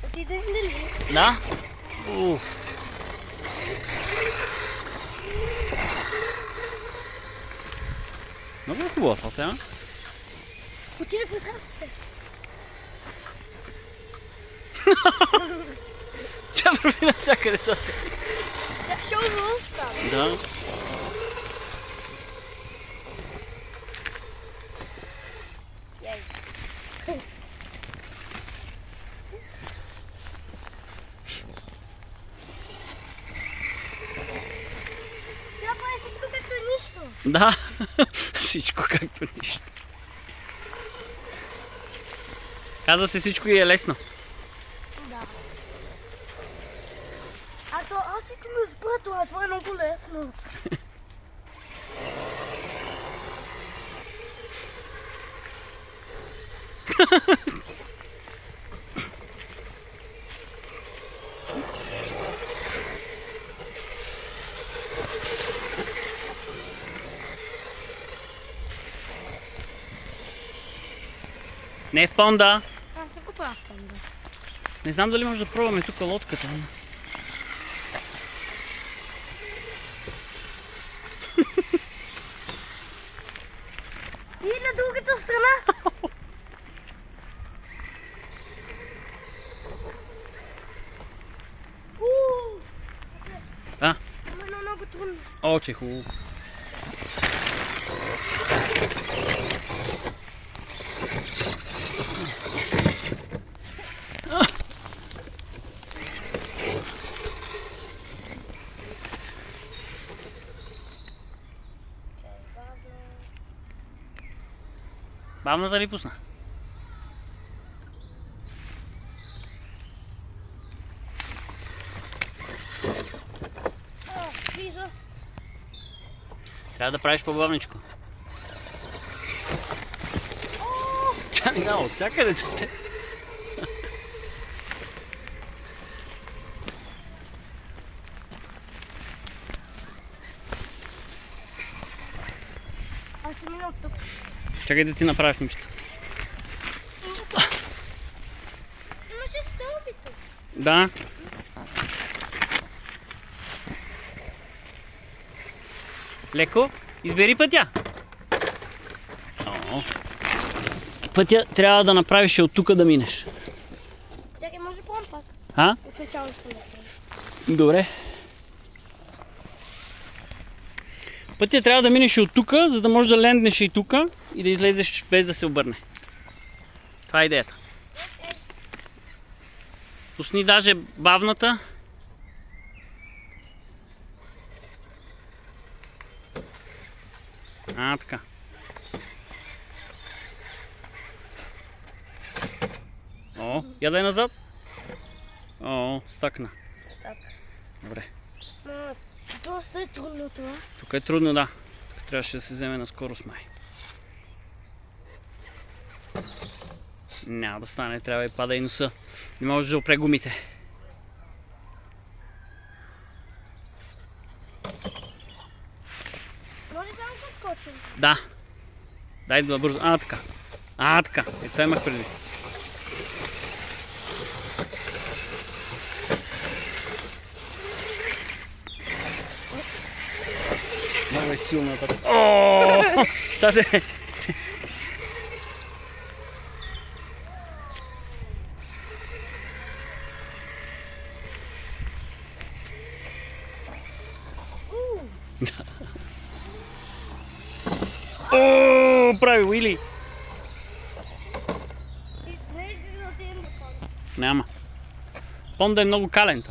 Отидеш ли? Да? Много е хубава това тема. Отиде през храстите. Тя върви навсякъде. Тя шоу вълк сам. Да. Тя прави всичко както нищо. Да, всичко както нищо. Казва се всичко и е лесно. Да. Аз искам да спра това е много лесно. Не е в понда. Аз не го правя в понда. Не знам дали може да пробваме тук лодката. И на другата страна. А? Ама много трудно. О, че хубаво. Бавната ли пусна? Влиза. Трябва да правиш по-бавничко. Тя мина от всякъде. Аз ще мина от тук. Чакай да ти направя снимчета. Имаше стълбите. Да. Леко. Избери пътя. О. Пътя трябва да направиш от тук да минеш. Чакай, може по пак. А? От начало искам да правя. Добре. Пътя трябва да минеш от тук, за да можеш да ленднеш и тук и да излезеш без да се обърне. Това е идеята. Пусни даже бавната. Така. О, ядай назад. О, стъкна. Стък. Добре. Доста е трудно това. Тук е трудно, да. Тук трябваше да се вземе на скорост, май. Няма да стане, трябва и пада и носа. Не можеш да опре гумите. Може само да скочим. Да. Дай да бързо. Така. Така. Това имах преди. Много е силна тази. Таде! Прави Уили! Не искаш да отидем до понда. Няма. Понда е много кален.